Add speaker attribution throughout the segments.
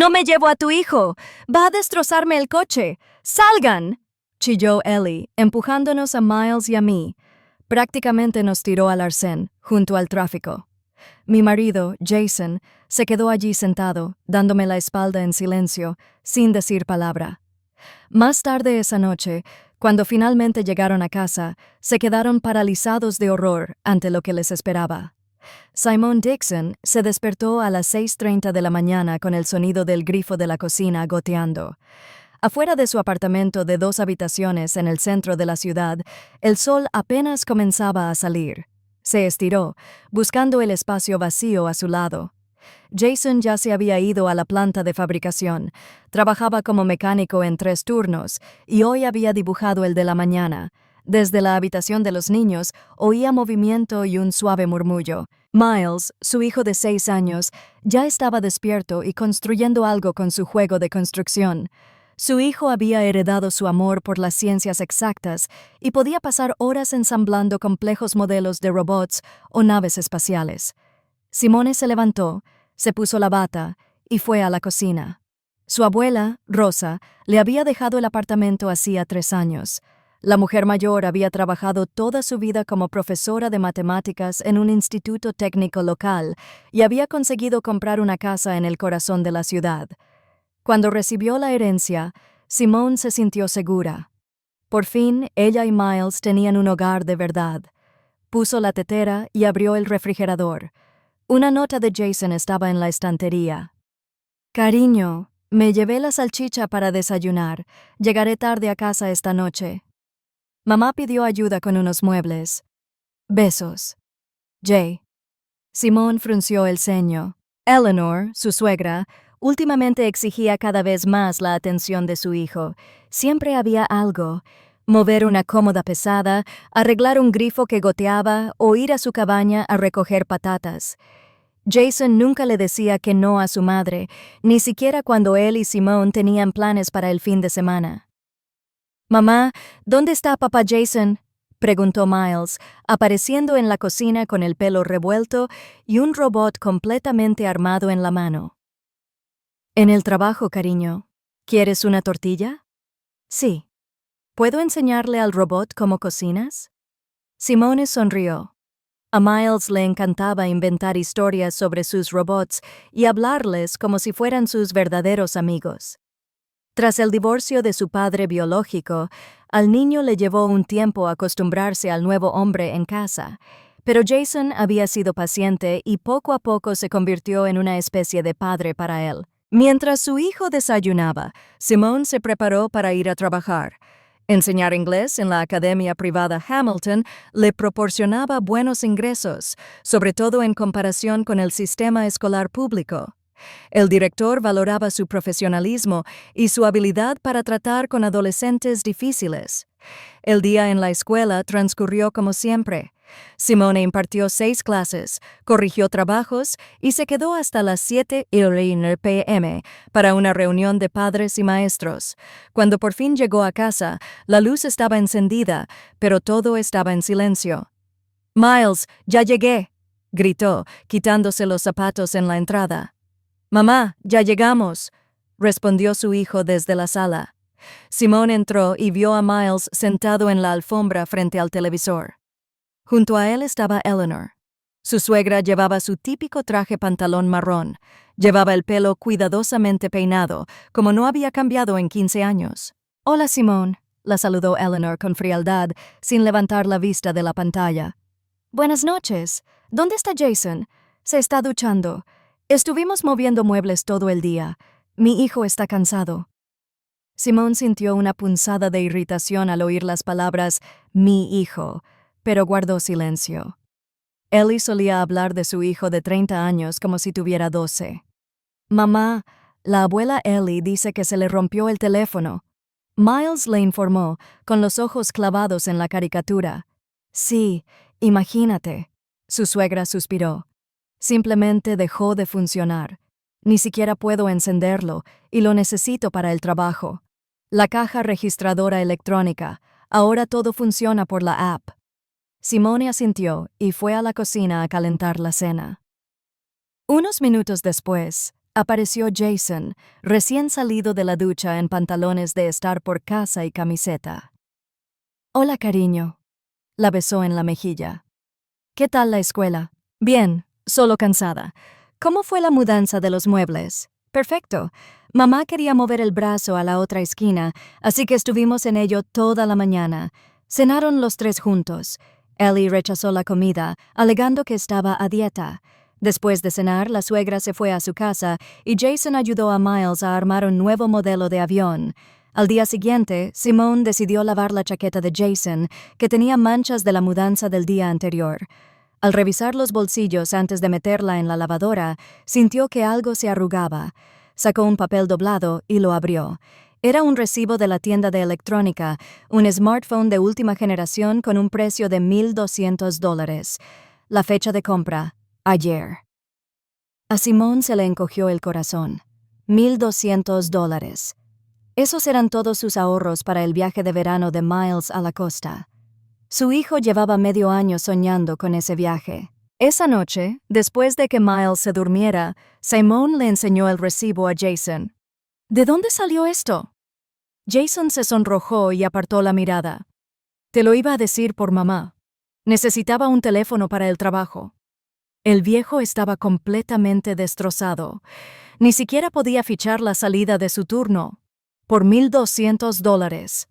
Speaker 1: No me llevo a tu hijo. Va a destrozarme el coche. ¡Salgan!, chilló Ellie, empujándonos a Miles y a mí. Prácticamente nos tiró al arcén, junto al tráfico. Mi marido, Jason, se quedó allí sentado, dándome la espalda en silencio, sin decir palabra. Más tarde esa noche, cuando finalmente llegaron a casa, se quedaron paralizados de horror ante lo que les esperaba. Simone Dixon se despertó a las 6:30 de la mañana con el sonido del grifo de la cocina goteando. Afuera de su apartamento de 2 habitaciones en el centro de la ciudad, el sol apenas comenzaba a salir. Se estiró, buscando el espacio vacío a su lado. Jason ya se había ido a la planta de fabricación, trabajaba como mecánico en 3 turnos y hoy había dibujado el de la mañana. Desde la habitación de los niños oía movimiento y un suave murmullo. Miles, su hijo de 6 años, ya estaba despierto y construyendo algo con su juego de construcción. Su hijo había heredado su amor por las ciencias exactas y podía pasar horas ensamblando complejos modelos de robots o naves espaciales. Simone se levantó, se puso la bata y fue a la cocina. Su abuela, Rosa, le había dejado el apartamento hacía 3 años. La mujer mayor había trabajado toda su vida como profesora de matemáticas en un instituto técnico local y había conseguido comprar una casa en el corazón de la ciudad. Cuando recibió la herencia, Simone se sintió segura. Por fin, ella y Miles tenían un hogar de verdad. Puso la tetera y abrió el refrigerador. Una nota de Jason estaba en la estantería. «Cariño, me llevé la salchicha para desayunar. Llegaré tarde a casa esta noche. Mamá pidió ayuda con unos muebles. Besos. Jay». Simone frunció el ceño. Eleanor, su suegra, últimamente exigía cada vez más la atención de su hijo. Siempre había algo: mover una cómoda pesada, arreglar un grifo que goteaba o ir a su cabaña a recoger patatas. Jason nunca le decía que no a su madre, ni siquiera cuando él y Simone tenían planes para el fin de semana. «Mamá, ¿dónde está papá Jason?», preguntó Miles, apareciendo en la cocina con el pelo revuelto y un robot completamente armado en la mano. «En el trabajo, cariño. ¿Quieres una tortilla?» «Sí. ¿Puedo enseñarle al robot cómo cocinas?». Simone sonrió. A Miles le encantaba inventar historias sobre sus robots y hablarles como si fueran sus verdaderos amigos. Tras el divorcio de su padre biológico, al niño le llevó un tiempo acostumbrarse al nuevo hombre en casa, pero Jason había sido paciente y poco a poco se convirtió en una especie de padre para él. Mientras su hijo desayunaba, Simone se preparó para ir a trabajar. Enseñar inglés en la academia privada Hamilton le proporcionaba buenos ingresos, sobre todo en comparación con el sistema escolar público. El director valoraba su profesionalismo y su habilidad para tratar con adolescentes difíciles. El día en la escuela transcurrió como siempre. Simone impartió 6 clases, corrigió trabajos y se quedó hasta las 7:00 p.m. para una reunión de padres y maestros. Cuando por fin llegó a casa, la luz estaba encendida, pero todo estaba en silencio. «Miles, ya llegué», gritó, quitándose los zapatos en la entrada. «Mamá, ya llegamos», respondió su hijo desde la sala. Simone entró y vio a Miles sentado en la alfombra frente al televisor. Junto a él estaba Eleanor. Su suegra llevaba su típico traje pantalón marrón. Llevaba el pelo cuidadosamente peinado, como no había cambiado en 15 años. «Hola, Simone», la saludó Eleanor con frialdad, sin levantar la vista de la pantalla. «Buenas noches. ¿Dónde está Jason?» «Se está duchando. Estuvimos moviendo muebles todo el día. Mi hijo está cansado». Simone sintió una punzada de irritación al oír las palabras «mi hijo», pero guardó silencio. Ellie solía hablar de su hijo de 30 años como si tuviera 12. «Mamá, la abuela Ellie dice que se le rompió el teléfono». Miles le informó, con los ojos clavados en la caricatura. «Sí, imagínate». Su suegra suspiró. «Simplemente dejó de funcionar. Ni siquiera puedo encenderlo y lo necesito para el trabajo. La caja registradora electrónica, ahora todo funciona por la app». Simone asintió y fue a la cocina a calentar la cena. Unos minutos después, apareció Jason, recién salido de la ducha en pantalones de estar por casa y camiseta. «Hola, cariño», la besó en la mejilla. «¿Qué tal la escuela?» «Bien, solo cansada. ¿Cómo fue la mudanza de los muebles?» «Perfecto. Mamá quería mover el brazo a la otra esquina, así que estuvimos en ello toda la mañana. Cenaron los tres juntos. Ellie rechazó la comida, alegando que estaba a dieta. Después de cenar, la suegra se fue a su casa y Jason ayudó a Miles a armar un nuevo modelo de avión. Al día siguiente, Simone decidió lavar la chaqueta de Jason, que tenía manchas de la mudanza del día anterior. Al revisar los bolsillos antes de meterla en la lavadora, sintió que algo se arrugaba. Sacó un papel doblado y lo abrió. Era un recibo de la tienda de electrónica, un smartphone de última generación con un precio de $1,200. La fecha de compra: ayer. A Simone se le encogió el corazón. $1,200. Esos eran todos sus ahorros para el viaje de verano de Miles a la costa. Su hijo llevaba medio año soñando con ese viaje. Esa noche, después de que Miles se durmiera, Simone le enseñó el recibo a Jason. «¿De dónde salió esto?» Jason se sonrojó y apartó la mirada. «Te lo iba a decir por mamá. Necesitaba un teléfono para el trabajo». El viejo estaba completamente destrozado. Ni siquiera podía fichar la salida de su turno. Por $1,200.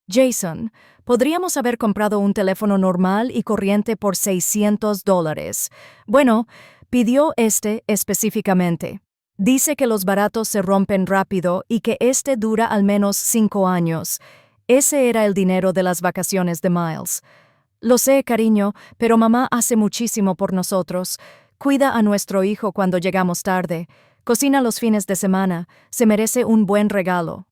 Speaker 1: «Jason, podríamos haber comprado un teléfono normal y corriente por $600. Bueno, pidió este específicamente. Dice que los baratos se rompen rápido y que este dura al menos 5 años. Ese era el dinero de las vacaciones de Miles. Lo sé, cariño, pero mamá hace muchísimo por nosotros. Cuida a nuestro hijo cuando llegamos tarde. Cocina los fines de semana. Se merece un buen regalo».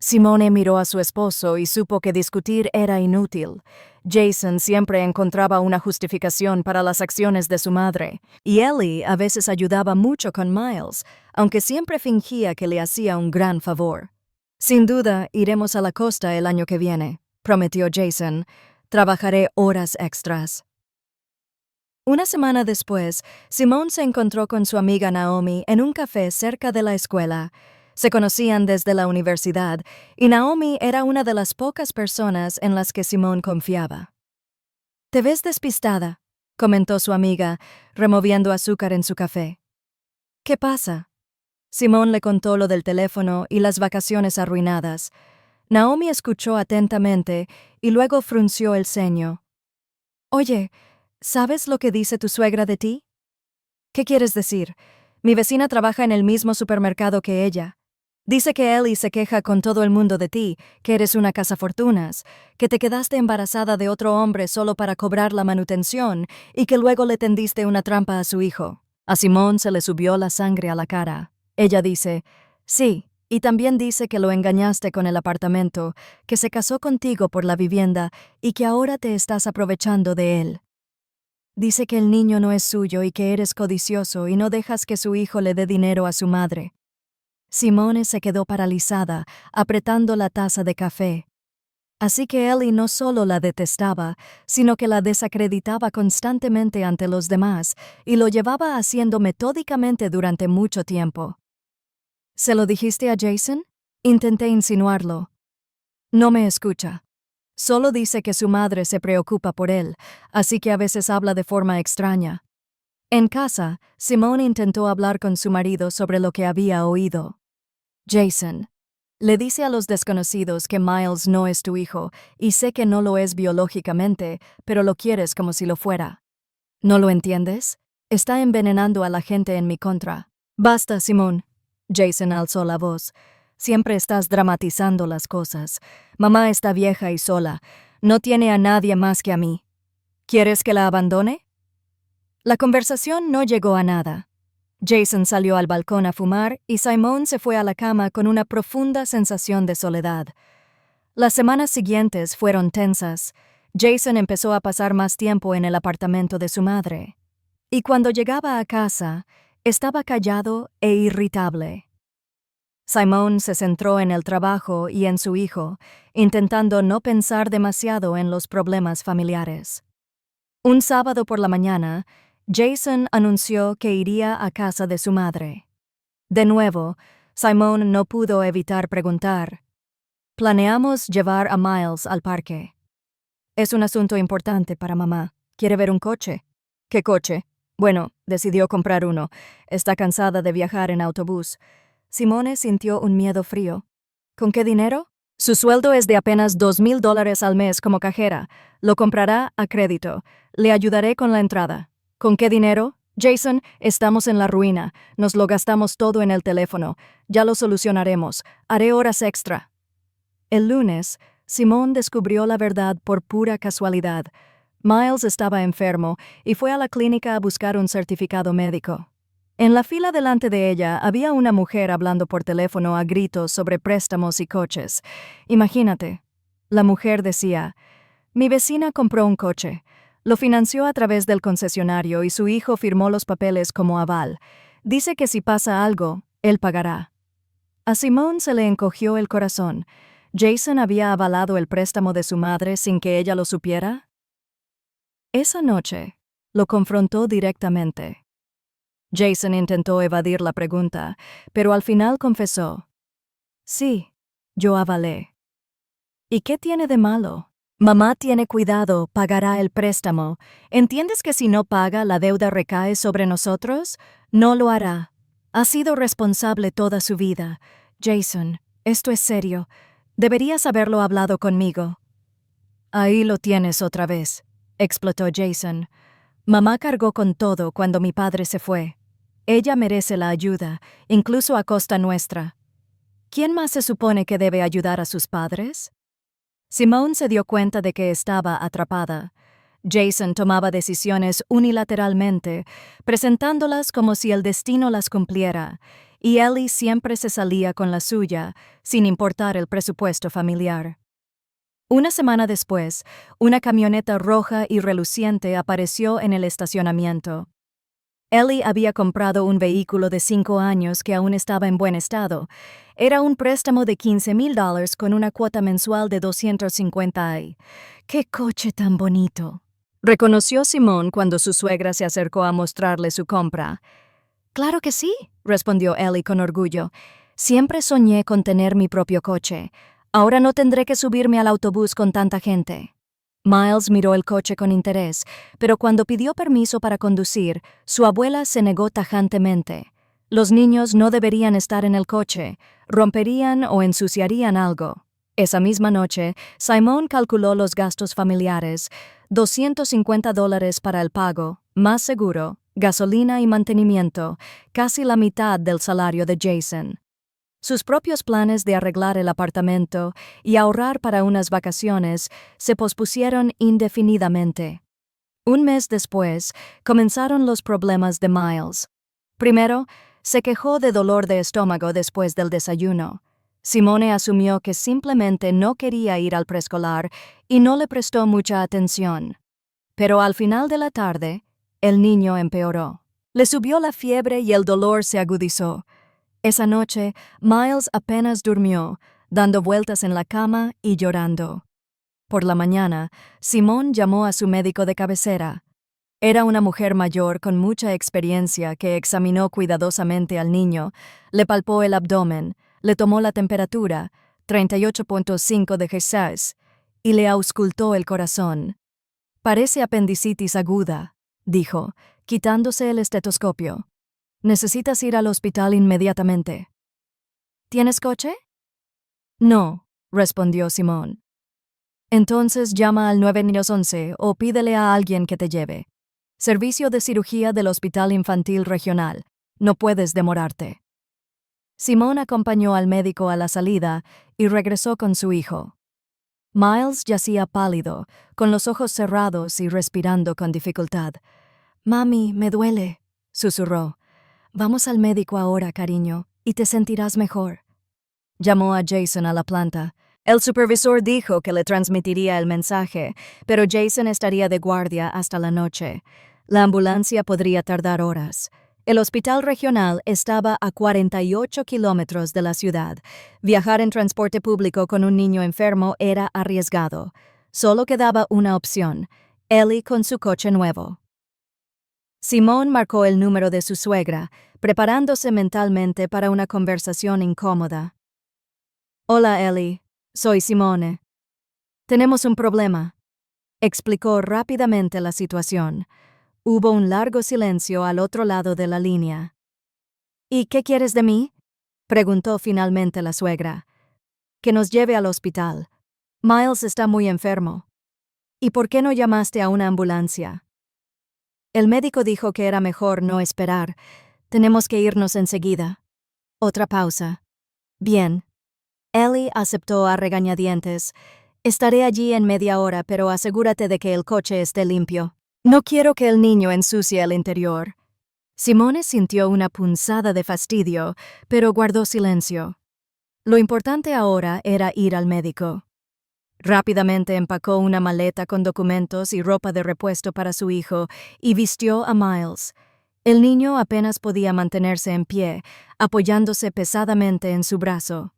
Speaker 1: Simone miró a su esposo y supo que discutir era inútil. Jason siempre encontraba una justificación para las acciones de su madre, y Ellie a veces ayudaba mucho con Miles, aunque siempre fingía que le hacía un gran favor. «Sin duda, iremos a la costa el año que viene», prometió Jason. «Trabajaré horas extras». Una semana después, Simone se encontró con su amiga Naomi en un café cerca de la escuela. Se conocían desde la universidad, y Naomi era una de las pocas personas en las que Simone confiaba. «Te ves despistada», comentó su amiga, removiendo azúcar en su café. «¿Qué pasa?» Simone le contó lo del teléfono y las vacaciones arruinadas. Naomi escuchó atentamente y luego frunció el ceño. «Oye, ¿sabes lo que dice tu suegra de ti?» «¿Qué quieres decir? Mi vecina trabaja en el mismo supermercado que ella. Dice que Ellie se queja con todo el mundo de ti, que eres una cazafortunas, que te quedaste embarazada de otro hombre solo para cobrar la manutención y que luego le tendiste una trampa a su hijo». A Simone se le subió la sangre a la cara. Ella dice: «Sí, y también dice que lo engañaste con el apartamento, que se casó contigo por la vivienda y que ahora te estás aprovechando de él. Dice que el niño no es suyo y que eres codicioso y no dejas que su hijo le dé dinero a su madre». Simone se quedó paralizada, apretando la taza de café. Así que Ellie no solo la detestaba, sino que la desacreditaba constantemente ante los demás y lo llevaba haciendo metódicamente durante mucho tiempo. «¿Se lo dijiste a Jason?» Intenté insinuarlo. «No me escucha. Solo dice que su madre se preocupa por él, así que a veces habla de forma extraña». En casa, Simone intentó hablar con su marido sobre lo que había oído. «Jason, le dice a los desconocidos que Miles no es tu hijo, y sé que no lo es biológicamente, pero lo quieres como si lo fuera. ¿No lo entiendes? Está envenenando a la gente en mi contra». «Basta, Simone». Jason alzó la voz. «Siempre estás dramatizando las cosas. Mamá está vieja y sola. No tiene a nadie más que a mí. ¿Quieres que la abandone?» La conversación no llegó a nada. Jason salió al balcón a fumar y Simone se fue a la cama con una profunda sensación de soledad. Las semanas siguientes fueron tensas. Jason empezó a pasar más tiempo en el apartamento de su madre. Y cuando llegaba a casa, estaba callado e irritable. Simone se centró en el trabajo y en su hijo, intentando no pensar demasiado en los problemas familiares. Un sábado por la mañana, Jason anunció que iría a casa de su madre. De nuevo, Simone no pudo evitar preguntar. Planeamos llevar a Miles al parque. Es un asunto importante para mamá. ¿Quiere ver un coche? ¿Qué coche? Bueno, decidió comprar uno. Está cansada de viajar en autobús. Simone sintió un miedo frío. ¿Con qué dinero? Su sueldo es de apenas $2,000 al mes como cajera. Lo comprará a crédito. Le ayudaré con la entrada. ¿Con qué dinero? Jason, estamos en la ruina. Nos lo gastamos todo en el teléfono. Ya lo solucionaremos. Haré horas extra. El lunes, Simone descubrió la verdad por pura casualidad. Miles estaba enfermo y fue a la clínica a buscar un certificado médico. En la fila delante de ella había una mujer hablando por teléfono a gritos sobre préstamos y coches. Imagínate. La mujer decía: mi vecina compró un coche. Lo financió a través del concesionario y su hijo firmó los papeles como aval. Dice que si pasa algo, él pagará. A Simone se le encogió el corazón. ¿Jason había avalado el préstamo de su madre sin que ella lo supiera? Esa noche, lo confrontó directamente. Jason intentó evadir la pregunta, pero al final confesó: sí, yo avalé. ¿Y qué tiene de malo? Mamá tiene cuidado, pagará el préstamo. ¿Entiendes que si no paga, la deuda recae sobre nosotros? No lo hará. Ha sido responsable toda su vida. Jason, esto es serio. Deberías haberlo hablado conmigo. Ahí lo tienes otra vez, explotó Jason. Mamá cargó con todo cuando mi padre se fue. Ella merece la ayuda, incluso a costa nuestra. ¿Quién más se supone que debe ayudar a sus padres? Simone se dio cuenta de que estaba atrapada. Jason tomaba decisiones unilateralmente, presentándolas como si el destino las cumpliera, y Ellie siempre se salía con la suya, sin importar el presupuesto familiar. Una semana después, una camioneta roja y reluciente apareció en el estacionamiento. Ellie había comprado un vehículo de 5 años que aún estaba en buen estado. Era un préstamo de $15,000 con una cuota mensual de $250. ¡Qué coche tan bonito! Reconoció Simone cuando su suegra se acercó a mostrarle su compra. «Claro que sí», respondió Ellie con orgullo. «Siempre soñé con tener mi propio coche. Ahora no tendré que subirme al autobús con tanta gente». Miles miró el coche con interés, pero cuando pidió permiso para conducir, su abuela se negó tajantemente. Los niños no deberían estar en el coche, romperían o ensuciarían algo. Esa misma noche, Simone calculó los gastos familiares: $250 para el pago, más seguro, gasolina y mantenimiento, casi la mitad del salario de Jason. Sus propios planes de arreglar el apartamento y ahorrar para unas vacaciones se pospusieron indefinidamente. Un mes después, comenzaron los problemas de Miles. Primero, se quejó de dolor de estómago después del desayuno. Simone asumió que simplemente no quería ir al preescolar y no le prestó mucha atención. Pero al final de la tarde, el niño empeoró. Le subió la fiebre y el dolor se agudizó. Esa noche, Miles apenas durmió, dando vueltas en la cama y llorando. Por la mañana, Simone llamó a su médico de cabecera. Era una mujer mayor con mucha experiencia que examinó cuidadosamente al niño, le palpó el abdomen, le tomó la temperatura, 38.5 de Jesús, y le auscultó el corazón. «Parece apendicitis aguda», dijo, quitándose el estetoscopio. «Necesitas ir al hospital inmediatamente». «¿Tienes coche?» «No», respondió Simone. «Entonces llama al 911 o pídele a alguien que te lleve. Servicio de cirugía del Hospital Infantil Regional. No puedes demorarte». Simone acompañó al médico a la salida y regresó con su hijo. Miles yacía pálido, con los ojos cerrados y respirando con dificultad. «Mami, me duele», susurró. «Vamos al médico ahora, cariño, y te sentirás mejor». Llamó a Jason a la planta. El supervisor dijo que le transmitiría el mensaje, pero Jason estaría de guardia hasta la noche. La ambulancia podría tardar horas. El hospital regional estaba a 48 kilómetros de la ciudad. Viajar en transporte público con un niño enfermo era arriesgado. Solo quedaba una opción: Ellie con su coche nuevo. Simone marcó el número de su suegra, preparándose mentalmente para una conversación incómoda. Hola, Ellie. Soy Simone. Tenemos un problema. Explicó rápidamente la situación. Hubo un largo silencio al otro lado de la línea. ¿Y qué quieres de mí? Preguntó finalmente la suegra. Que nos lleve al hospital. Miles está muy enfermo. ¿Y por qué no llamaste a una ambulancia? El médico dijo que era mejor no esperar. Tenemos que irnos enseguida. Otra pausa. Bien. Ellie aceptó a regañadientes. Estaré allí en media hora, pero asegúrate de que el coche esté limpio. No quiero que el niño ensucie el interior. Simone sintió una punzada de fastidio, pero guardó silencio. Lo importante ahora era ir al médico. Rápidamente empacó una maleta con documentos y ropa de repuesto para su hijo y vistió a Miles. El niño apenas podía mantenerse en pie, apoyándose pesadamente en su brazo.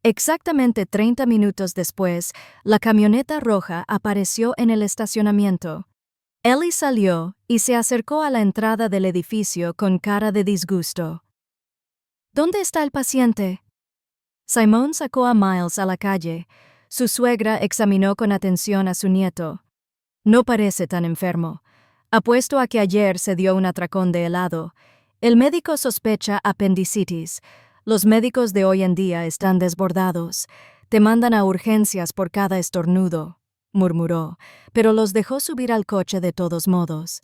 Speaker 1: Exactamente 30 minutos después, la camioneta roja apareció en el estacionamiento. Ellie salió y se acercó a la entrada del edificio con cara de disgusto. ¿Dónde está el paciente? Simone sacó a Miles a la calle. Su suegra examinó con atención a su nieto. No parece tan enfermo. Apuesto a que ayer se dio un atracón de helado. El médico sospecha apendicitis. Los médicos de hoy en día están desbordados. Te mandan a urgencias por cada estornudo, murmuró, pero los dejó subir al coche de todos modos.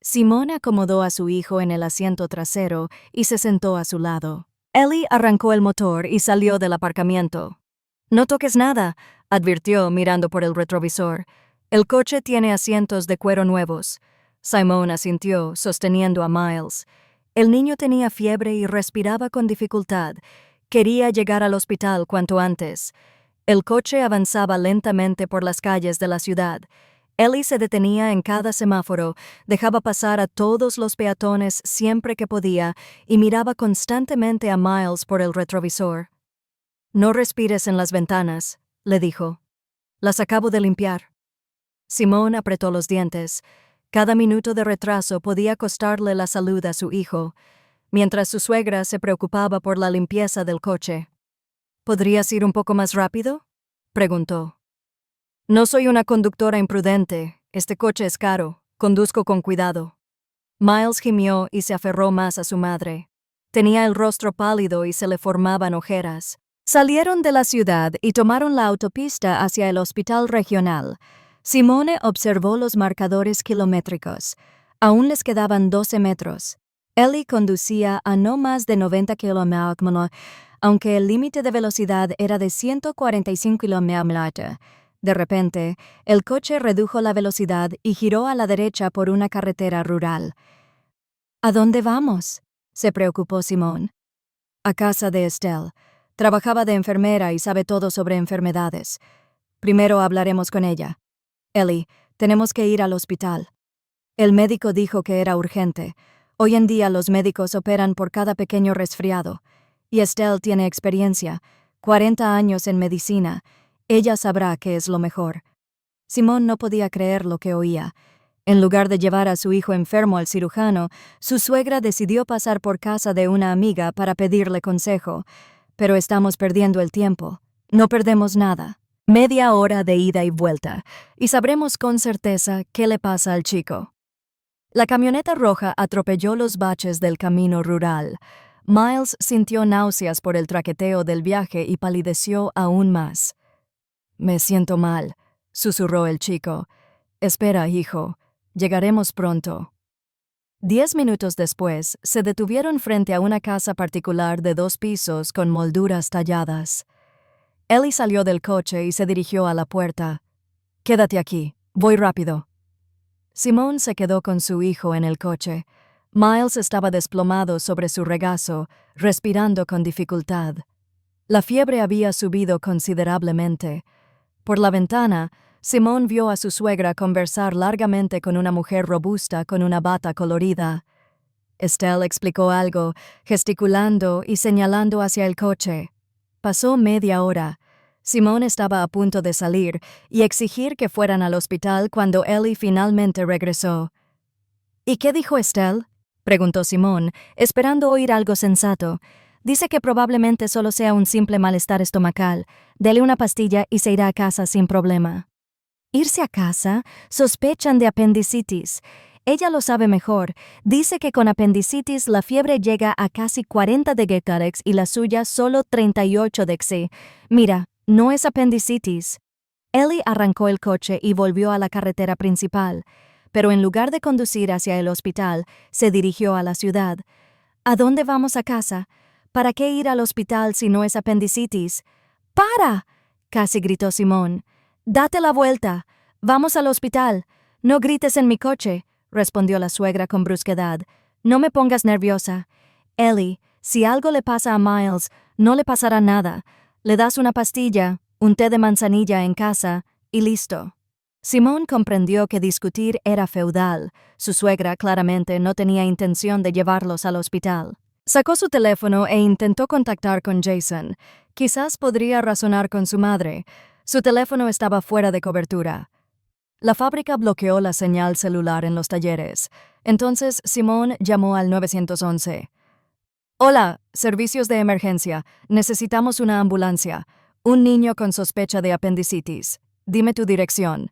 Speaker 1: Simone acomodó a su hijo en el asiento trasero y se sentó a su lado. Ellie arrancó el motor y salió del aparcamiento. No toques nada, advirtió mirando por el retrovisor. El coche tiene asientos de cuero nuevos. Simone asintió, sosteniendo a Miles. El niño tenía fiebre y respiraba con dificultad. Quería llegar al hospital cuanto antes. El coche avanzaba lentamente por las calles de la ciudad. Ellie se detenía en cada semáforo, dejaba pasar a todos los peatones siempre que podía y miraba constantemente a Miles por el retrovisor. No respires en las ventanas, le dijo. Las acabo de limpiar. Simone apretó los dientes. Cada minuto de retraso podía costarle la salud a su hijo, mientras su suegra se preocupaba por la limpieza del coche. ¿Podrías ir un poco más rápido?, preguntó. No soy una conductora imprudente. Este coche es caro. Conduzco con cuidado. Miles gimió y se aferró más a su madre. Tenía el rostro pálido y se le formaban ojeras. Salieron de la ciudad y tomaron la autopista hacia el hospital regional. Simone observó los marcadores kilométricos. Aún les quedaban 12 metros. Ellie conducía a no más de 90 km/h, aunque el límite de velocidad era de 145 km/h. De repente, el coche redujo la velocidad y giró a la derecha por una carretera rural. ¿A dónde vamos?, se preocupó Simone. A casa de Estelle. Trabajaba de enfermera y sabe todo sobre enfermedades. Primero hablaremos con ella. Ellie, tenemos que ir al hospital. El médico dijo que era urgente. Hoy en día los médicos operan por cada pequeño resfriado. Y Estelle tiene experiencia, 40 años en medicina. Ella sabrá qué es lo mejor. Simone no podía creer lo que oía. En lugar de llevar a su hijo enfermo al cirujano, su suegra decidió pasar por casa de una amiga para pedirle consejo. Pero estamos perdiendo el tiempo. No perdemos nada. Media hora de ida y vuelta, y sabremos con certeza qué le pasa al chico. La camioneta roja atropelló los baches del camino rural. Miles sintió náuseas por el traqueteo del viaje y palideció aún más. «Me siento mal», susurró el chico. «Espera, hijo. Llegaremos pronto». 10 minutos después, se detuvieron frente a una casa particular de 2 pisos con molduras talladas. Ellie salió del coche y se dirigió a la puerta. «Quédate aquí. Voy rápido». Simone se quedó con su hijo en el coche. Miles estaba desplomado sobre su regazo, respirando con dificultad. La fiebre había subido considerablemente. Por la ventana, Simone vio a su suegra conversar largamente con una mujer robusta con una bata colorida. Estelle explicó algo, gesticulando y señalando hacia el coche. Pasó media hora. Simone estaba a punto de salir y exigir que fueran al hospital cuando Ellie finalmente regresó. ¿Y qué dijo Estelle? Preguntó Simón, esperando oír algo sensato. Dice que probablemente solo sea un simple malestar estomacal. Dele una pastilla y se irá a casa sin problema. ¿Irse a casa? Sospechan de apendicitis. Ella lo sabe mejor. Dice que con apendicitis la fiebre llega a casi 40 de Gecarex y la suya solo 38 de Xi. Mira, no es apendicitis. Ellie arrancó el coche y volvió a la carretera principal, pero en lugar de conducir hacia el hospital, se dirigió a la ciudad. ¿A dónde vamos a casa? ¿Para qué ir al hospital si no es apendicitis? ¡Para!, casi gritó Simón. «Date la vuelta. Vamos al hospital. No grites en mi coche», respondió la suegra con brusquedad. «No me pongas nerviosa. Ellie, si algo le pasa a Miles, no le pasará nada. Le das una pastilla, un té de manzanilla en casa, y listo». Simón comprendió que discutir era feudal. Su suegra claramente no tenía intención de llevarlos al hospital. Sacó su teléfono e intentó contactar con Jason. Quizás podría razonar con su madre. Su teléfono estaba fuera de cobertura. La fábrica bloqueó la señal celular en los talleres. Entonces Simón llamó al 911. «Hola, servicios de emergencia. Necesitamos una ambulancia. Un niño con sospecha de apendicitis. Dime tu dirección».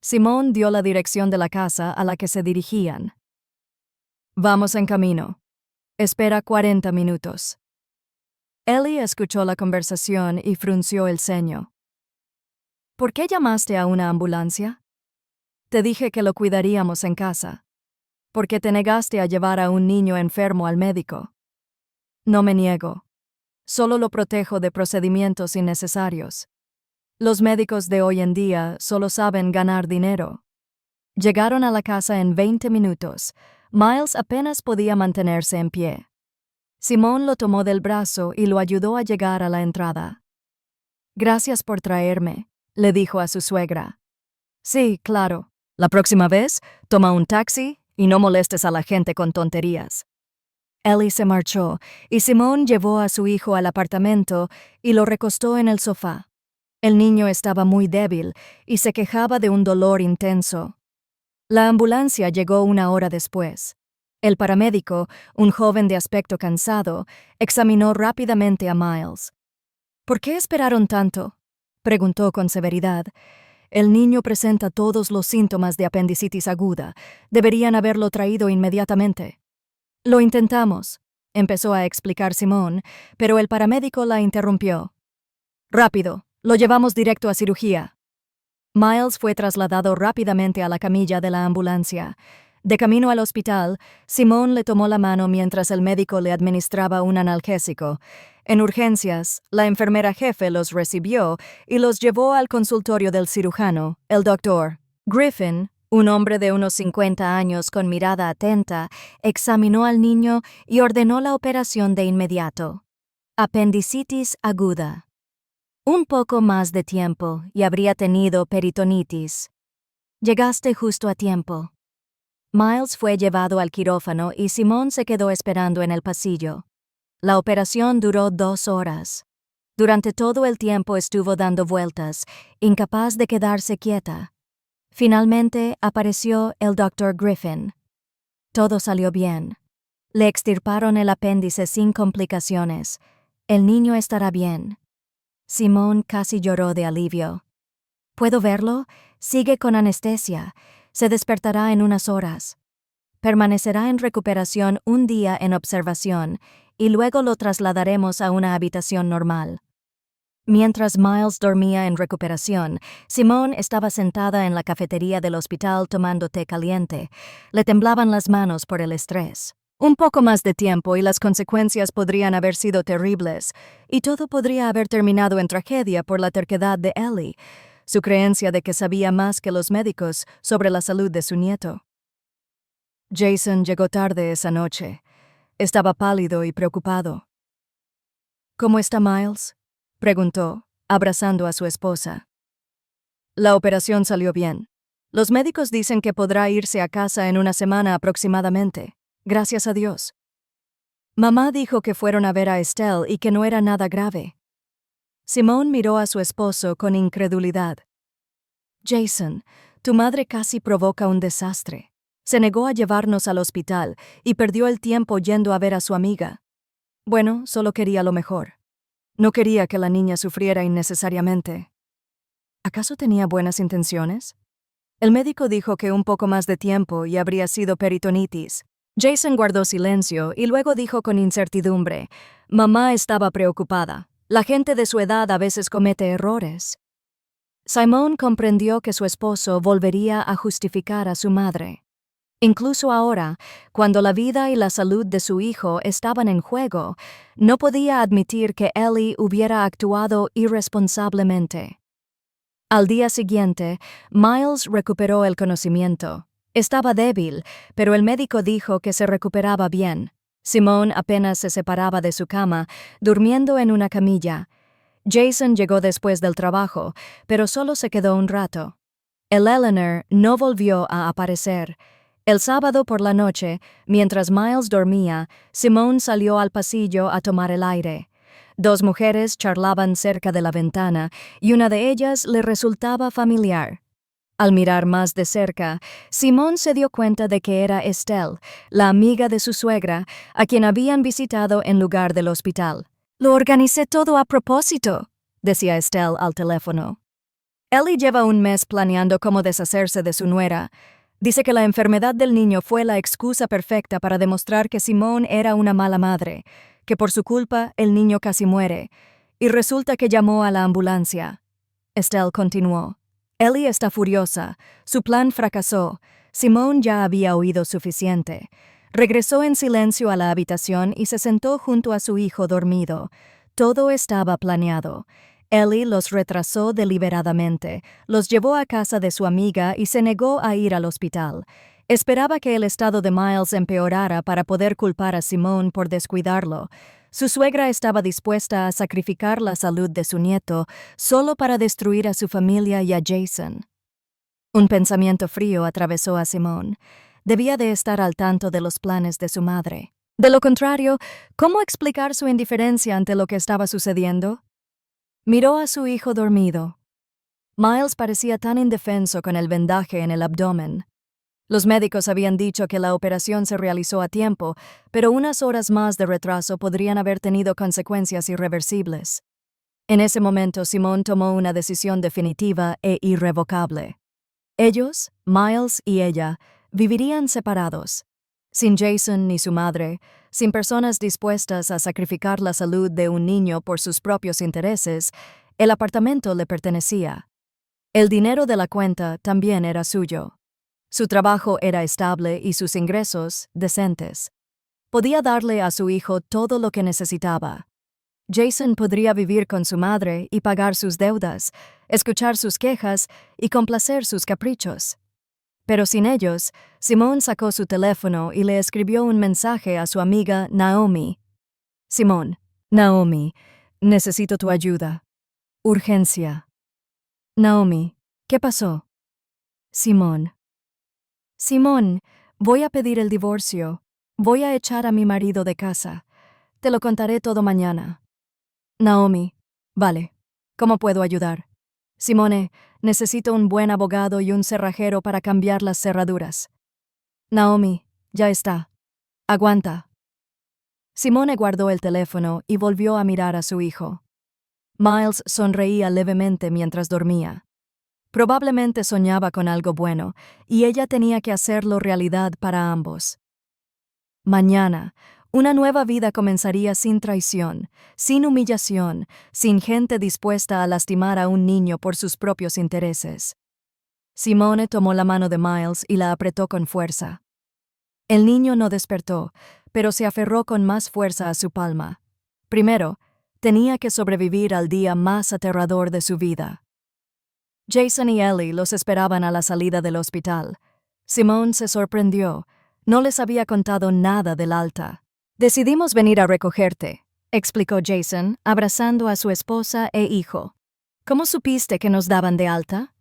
Speaker 1: Simón dio la dirección de la casa a la que se dirigían. «Vamos en camino. Espera 40 minutos». Ellie escuchó la conversación y frunció el ceño. «¿Por qué llamaste a una ambulancia?» «Te dije que lo cuidaríamos en casa. ¿Por qué te negaste a llevar a un niño enfermo al médico?» «No me niego. Solo lo protejo de procedimientos innecesarios. Los médicos de hoy en día solo saben ganar dinero». Llegaron a la casa en 20 minutos. Miles apenas podía mantenerse en pie. Simón lo tomó del brazo y lo ayudó a llegar a la entrada. «Gracias por traerme», le dijo a su suegra. «Sí, claro. La próxima vez, toma un taxi y no molestes a la gente con tonterías». Ellie se marchó y Simón llevó a su hijo al apartamento y lo recostó en el sofá. El niño estaba muy débil y se quejaba de un dolor intenso. La ambulancia llegó 1 hora después. El paramédico, un joven de aspecto cansado, examinó rápidamente a Miles. «¿Por qué esperaron tanto?», preguntó con severidad. «El niño presenta todos los síntomas de apendicitis aguda. Deberían haberlo traído inmediatamente». «Lo intentamos», empezó a explicar Simón, pero el paramédico la interrumpió. «Rápido, lo llevamos directo a cirugía». Miles fue trasladado rápidamente a la camilla de la ambulancia. De camino al hospital, Simón le tomó la mano mientras el médico le administraba un analgésico. En urgencias, la enfermera jefe los recibió y los llevó al consultorio del cirujano, el doctor Griffin. Un hombre de unos 50 años con mirada atenta, examinó al niño y ordenó la operación de inmediato. Apendicitis aguda. Un poco más de tiempo y habría tenido peritonitis. Llegaste justo a tiempo. Miles fue llevado al quirófano y Simón se quedó esperando en el pasillo. La operación duró 2 horas. Durante todo el tiempo estuvo dando vueltas, incapaz de quedarse quieta. Finalmente apareció el Dr. Griffin. Todo salió bien. Le extirparon el apéndice sin complicaciones. El niño estará bien. Simón casi lloró de alivio. «¿Puedo verlo? Sigue con anestesia. Se despertará en unas horas. Permanecerá en recuperación un día en observación y luego lo trasladaremos a una habitación normal». Mientras Miles dormía en recuperación, Simón estaba sentada en la cafetería del hospital tomando té caliente. Le temblaban las manos por el estrés. Un poco más de tiempo y las consecuencias podrían haber sido terribles, y todo podría haber terminado en tragedia por la terquedad de Ellie, su creencia de que sabía más que los médicos sobre la salud de su nieto. Jason llegó tarde esa noche. Estaba pálido y preocupado. «¿Cómo está Miles?», preguntó, abrazando a su esposa. «La operación salió bien. Los médicos dicen que podrá irse a casa en una semana aproximadamente. Gracias a Dios». Mamá dijo que fueron a ver a Estelle y que no era nada grave. Simón miró a su esposo con incredulidad. «Jason, tu madre casi provoca un desastre. Se negó a llevarnos al hospital y perdió el tiempo yendo a ver a su amiga. Bueno, solo quería lo mejor. No quería que la niña sufriera innecesariamente. ¿Acaso tenía buenas intenciones? El médico dijo que un poco más de tiempo y habría sido peritonitis. Jason guardó silencio y luego dijo con incertidumbre: «Mamá estaba preocupada. La gente de su edad a veces comete errores». Simone comprendió que su esposo volvería a justificar a su madre. Incluso ahora, cuando la vida y la salud de su hijo estaban en juego, no podía admitir que Ellie hubiera actuado irresponsablemente. Al día siguiente, Miles recuperó el conocimiento. Estaba débil, pero el médico dijo que se recuperaba bien. Simone apenas se separaba de su cama, durmiendo en una camilla. Jason llegó después del trabajo, pero solo se quedó un rato. El Eleanor no volvió a aparecer. El sábado por la noche, mientras Miles dormía, Simone salió al pasillo a tomar el aire. Dos mujeres charlaban cerca de la ventana y una de ellas le resultaba familiar. Al mirar más de cerca, Simone se dio cuenta de que era Estelle, la amiga de su suegra, a quien habían visitado en lugar del hospital. «Lo organicé todo a propósito», decía Estelle al teléfono. Ellie lleva un mes planeando cómo deshacerse de su nuera. Dice que la enfermedad del niño fue la excusa perfecta para demostrar que Simone era una mala madre, que por su culpa el niño casi muere, y resulta que llamó a la ambulancia. Estelle continuó: «Ellie está furiosa. Su plan fracasó. Simone ya había oído suficiente». Regresó en silencio a la habitación y se sentó junto a su hijo dormido. Todo estaba planeado. Ellie los retrasó deliberadamente, los llevó a casa de su amiga y se negó a ir al hospital. Esperaba que el estado de Miles empeorara para poder culpar a Simone por descuidarlo. Su suegra estaba dispuesta a sacrificar la salud de su nieto solo para destruir a su familia y a Jason. Un pensamiento frío atravesó a Simone. Debía de estar al tanto de los planes de su madre. De lo contrario, ¿cómo explicar su indiferencia ante lo que estaba sucediendo? Miró a su hijo dormido. Miles parecía tan indefenso con el vendaje en el abdomen. Los médicos habían dicho que la operación se realizó a tiempo, pero unas horas más de retraso podrían haber tenido consecuencias irreversibles. En ese momento, Simone tomó una decisión definitiva e irrevocable. Ellos, Miles y ella, vivirían separados, sin Jason ni su madre, sin personas dispuestas a sacrificar la salud de un niño por sus propios intereses. El apartamento le pertenecía. El dinero de la cuenta también era suyo. Su trabajo era estable y sus ingresos decentes. Podía darle a su hijo todo lo que necesitaba. Jason podría vivir con su madre y pagar sus deudas, escuchar sus quejas y complacer sus caprichos. Pero sin ellos, Simone sacó su teléfono y le escribió un mensaje a su amiga Naomi. «Simone, Naomi, necesito tu ayuda. Urgencia». «Naomi, ¿qué pasó?» «Simone. Simone, voy a pedir el divorcio. Voy a echar a mi marido de casa. Te lo contaré todo mañana». «Naomi, vale. ¿Cómo puedo ayudar?» «Simone, necesito un buen abogado y un cerrajero para cambiar las cerraduras». «Naomi, ya está. Aguanta». Simone guardó el teléfono y volvió a mirar a su hijo. Miles sonreía levemente mientras dormía. Probablemente soñaba con algo bueno, y ella tenía que hacerlo realidad para ambos. Mañana, una nueva vida comenzaría sin traición, sin humillación, sin gente dispuesta a lastimar a un niño por sus propios intereses. Simone tomó la mano de Miles y la apretó con fuerza. El niño no despertó, pero se aferró con más fuerza a su palma. Primero, tenía que sobrevivir al día más aterrador de su vida. Jason y Ellie los esperaban a la salida del hospital. Simone se sorprendió. No les había contado nada del alta. «Decidimos venir a recogerte», explicó Jason, abrazando a su esposa e hijo. «¿Cómo supiste que nos daban de alta?»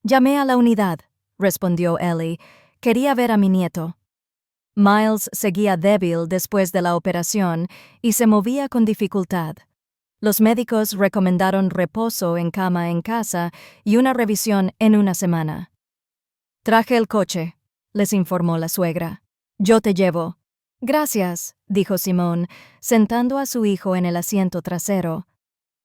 Speaker 1: «Llamé a la unidad», respondió Ellie. «Quería ver a mi nieto». Miles seguía débil después de la operación y se movía con dificultad. Los médicos recomendaron reposo en cama en casa y una revisión en una semana. «Traje el coche», les informó la suegra. Yo te llevo. Gracias, dijo Simón, sentando a su hijo en el asiento trasero.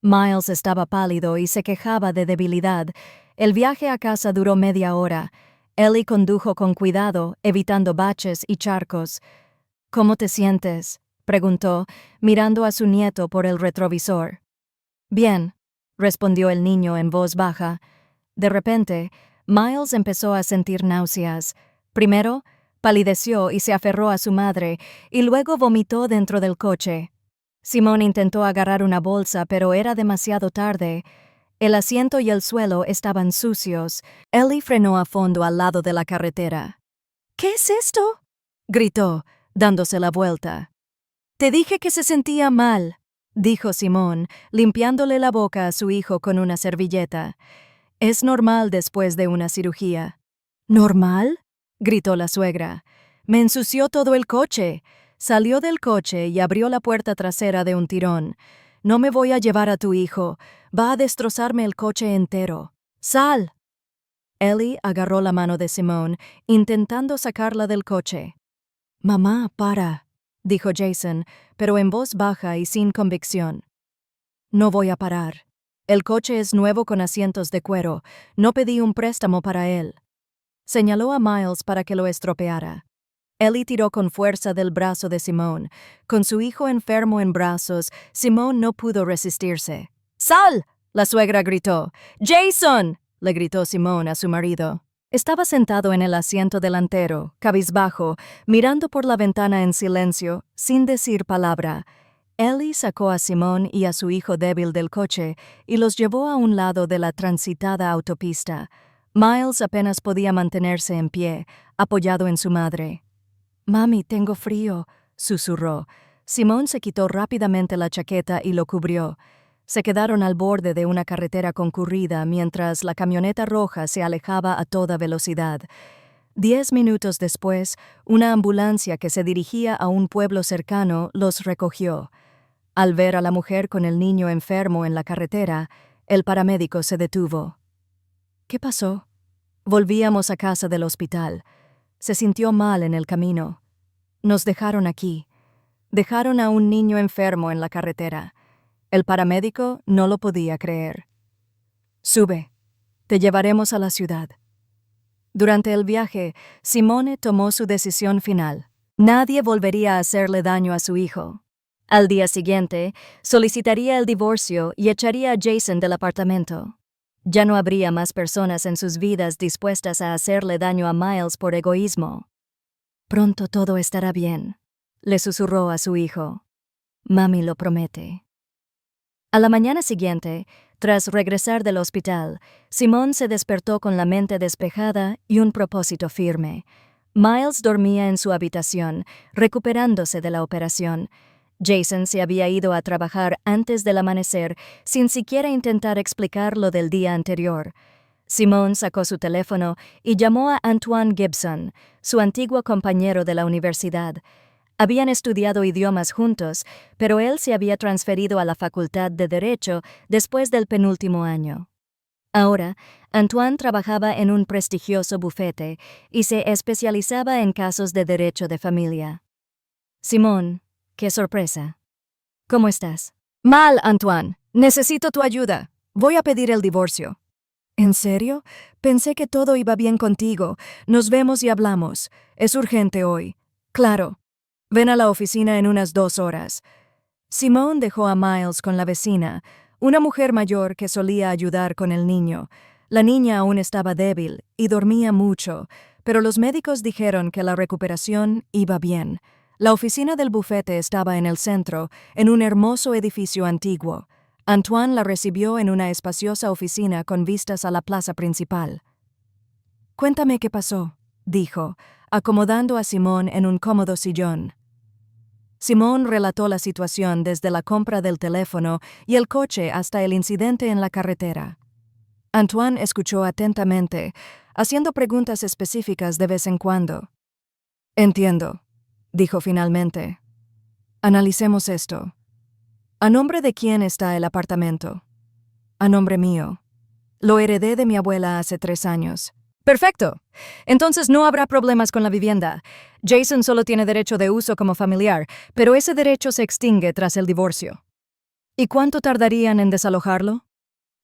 Speaker 1: Miles estaba pálido y se quejaba de debilidad. El viaje a casa duró media hora. Ellie condujo con cuidado, evitando baches y charcos. ¿Cómo te sientes?, preguntó, mirando a su nieto por el retrovisor. Bien, respondió el niño en voz baja. De repente, Miles empezó a sentir náuseas. Primero, palideció y se aferró a su madre, y luego vomitó dentro del coche. Simón intentó agarrar una bolsa, pero era demasiado tarde. El asiento y el suelo estaban sucios. Ellie frenó a fondo al lado de la carretera. ¿Qué es esto?, gritó, dándose la vuelta. Te dije que se sentía mal, dijo Simón, limpiándole la boca a su hijo con una servilleta. Es normal después de una cirugía. ¿Normal?, gritó la suegra. Me ensució todo el coche. Salió del coche y abrió la puerta trasera de un tirón. No me voy a llevar a tu hijo. Va a destrozarme el coche entero. ¡Sal! Ellie agarró la mano de Simón, intentando sacarla del coche. Mamá, para, dijo Jason, pero en voz baja y sin convicción. No voy a parar. El coche es nuevo con asientos de cuero. No pedí un préstamo para él. Señaló a Miles para que lo estropeara. Ellie tiró con fuerza del brazo de Simón. Con su hijo enfermo en brazos, Simón no pudo resistirse. ¡Sal!, la suegra gritó. ¡Jason!, le gritó Simón a su marido. Estaba sentado en el asiento delantero, cabizbajo, mirando por la ventana en silencio, sin decir palabra. Ellie sacó a Simón y a su hijo débil del coche y los llevó a un lado de la transitada autopista. Miles apenas podía mantenerse en pie, apoyado en su madre. «Mami, tengo frío», susurró. Simón se quitó rápidamente la chaqueta y lo cubrió. Se quedaron al borde de una carretera concurrida mientras la camioneta roja se alejaba a toda velocidad. 10 minutos después, una ambulancia que se dirigía a un pueblo cercano los recogió. Al ver a la mujer con el niño enfermo en la carretera, el paramédico se detuvo. ¿Qué pasó? Volvíamos a casa del hospital. Se sintió mal en el camino. Nos dejaron aquí. Dejaron a un niño enfermo en la carretera. El paramédico no lo podía creer. Sube. Te llevaremos a la ciudad. Durante el viaje, Simone tomó su decisión final. Nadie volvería a hacerle daño a su hijo. Al día siguiente, solicitaría el divorcio y echaría a Jason del apartamento. Ya no habría más personas en sus vidas dispuestas a hacerle daño a Miles por egoísmo. Pronto todo estará bien, le susurró a su hijo. Mami lo promete. A la mañana siguiente, tras regresar del hospital, Simón se despertó con la mente despejada y un propósito firme. Miles dormía en su habitación, recuperándose de la operación. Jason se había ido a trabajar antes del amanecer, sin siquiera intentar explicar lo del día anterior. Simón sacó su teléfono y llamó a Antoine Gibson, su antiguo compañero de la universidad. Habían estudiado idiomas juntos, pero él se había transferido a la Facultad de Derecho después del penúltimo año. Ahora, Antoine trabajaba en un prestigioso bufete y se especializaba en casos de derecho de familia. Simón, qué sorpresa. ¿Cómo estás? Mal, Antoine. Necesito tu ayuda. Voy a pedir el divorcio. ¿En serio? Pensé que todo iba bien contigo. Nos vemos y hablamos. Es urgente hoy. Claro. Ven a la oficina en unas 2 horas. Simón dejó a Miles con la vecina, una mujer mayor que solía ayudar con el niño. La niña aún estaba débil y dormía mucho, pero los médicos dijeron que la recuperación iba bien. La oficina del bufete estaba en el centro, en un hermoso edificio antiguo. Antoine la recibió en una espaciosa oficina con vistas a la plaza principal. «Cuéntame qué pasó», dijo, acomodando a Simón en un cómodo sillón. Simón relató la situación desde la compra del teléfono y el coche hasta el incidente en la carretera. Antoine escuchó atentamente, haciendo preguntas específicas de vez en cuando. «Entiendo», dijo finalmente. «Analicemos esto. ¿A nombre de quién está el apartamento?» «A nombre mío. Lo heredé de mi abuela hace 3 años. Perfecto. Entonces no habrá problemas con la vivienda. Jason solo tiene derecho de uso como familiar, pero ese derecho se extingue tras el divorcio. ¿Y cuánto tardarían en desalojarlo?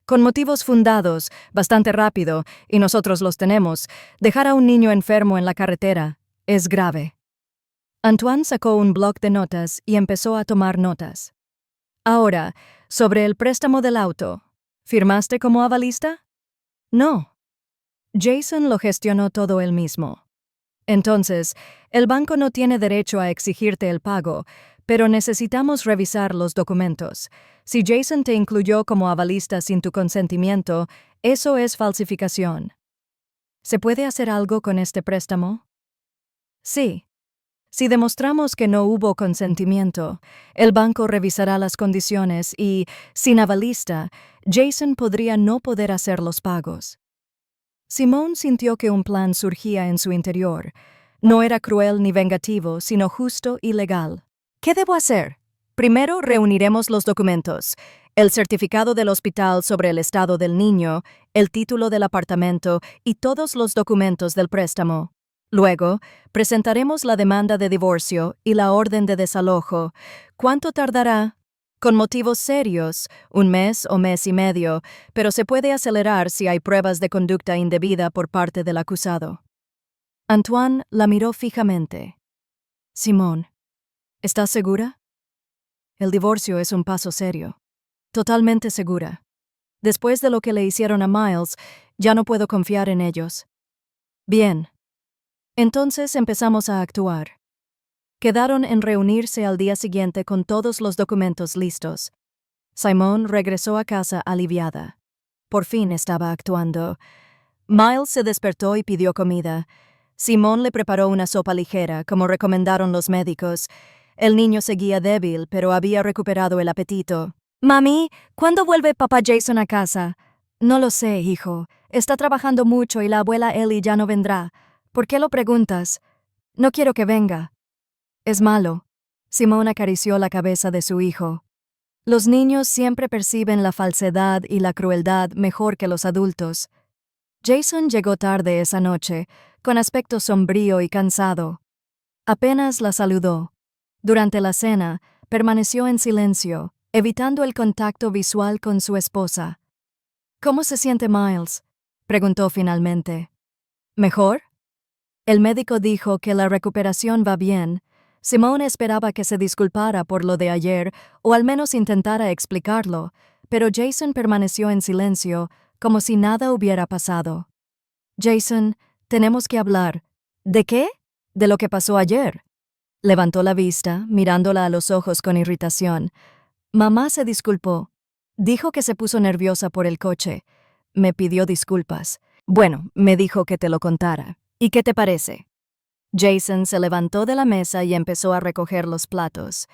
Speaker 1: Con motivos fundados, bastante rápido, y nosotros los tenemos, dejar a un niño enfermo en la carretera es grave. Antoine sacó un bloc de notas y empezó a tomar notas. Ahora, sobre el préstamo del auto, ¿firmaste como avalista? No. Jason lo gestionó todo él mismo. Entonces, el banco no tiene derecho a exigirte el pago, pero necesitamos revisar los documentos. Si Jason te incluyó como avalista sin tu consentimiento, eso es falsificación. ¿Se puede hacer algo con este préstamo? Sí. Si demostramos que no hubo consentimiento, el banco revisará las condiciones y, sin avalista, Jason podría no poder hacer los pagos. Simone sintió que un plan surgía en su interior. No era cruel ni vengativo, sino justo y legal. ¿Qué debo hacer? Primero reuniremos los documentos: el certificado del hospital sobre el estado del niño, el título del apartamento y todos los documentos del préstamo. Luego, presentaremos la demanda de divorcio y la orden de desalojo. ¿Cuánto tardará? Con motivos serios, 1 mes o mes y medio, pero se puede acelerar si hay pruebas de conducta indebida por parte del acusado. Antoine la miró fijamente. Simone, ¿estás segura? El divorcio es un paso serio. Totalmente segura. Después de lo que le hicieron a Miles, ya no puedo confiar en ellos. Bien. Entonces empezamos a actuar. Quedaron en reunirse al día siguiente con todos los documentos listos. Simone regresó a casa aliviada. Por fin estaba actuando. Miles se despertó y pidió comida. Simone le preparó una sopa ligera, como recomendaron los médicos. El niño seguía débil, pero había recuperado el apetito. «Mami, ¿cuándo vuelve papá Jason a casa?» «No lo sé, hijo. Está trabajando mucho y la abuela Ellie ya no vendrá. ¿Por qué lo preguntas?» «No quiero que venga». «Es malo». Simone acarició la cabeza de su hijo. Los niños siempre perciben la falsedad y la crueldad mejor que los adultos. Jason llegó tarde esa noche, con aspecto sombrío y cansado. Apenas la saludó. Durante la cena, permaneció en silencio, evitando el contacto visual con su esposa. «¿Cómo se siente Miles?», preguntó finalmente. «¿Mejor?». El médico dijo que la recuperación va bien. Simone esperaba que se disculpara por lo de ayer, o al menos intentara explicarlo, pero Jason permaneció en silencio, como si nada hubiera pasado. «Jason, tenemos que hablar». «¿De qué?». «De lo que pasó ayer». Levantó la vista, mirándola a los ojos con irritación. Mamá se disculpó. Dijo que se puso nerviosa por el coche. Me pidió disculpas. Bueno, me dijo que te lo contara. ¿Y qué te parece? Jason se levantó de la mesa y empezó a recoger los platos.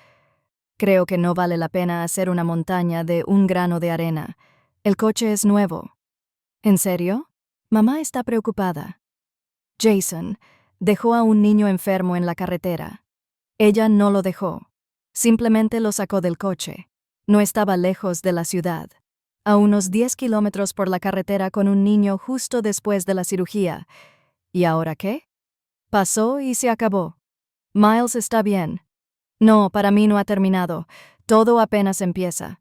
Speaker 1: Creo que no vale la pena hacer una montaña de un grano de arena. El coche es nuevo. ¿En serio? Mamá está preocupada. Jason dejó a un niño enfermo en la carretera. Ella no lo dejó. Simplemente lo sacó del coche. No estaba lejos de la ciudad. A unos 10 kilómetros por la carretera con un niño justo después de la cirugía. ¿Y ahora qué? Pasó y se acabó. Miles está bien. No, para mí no ha terminado. Todo apenas empieza.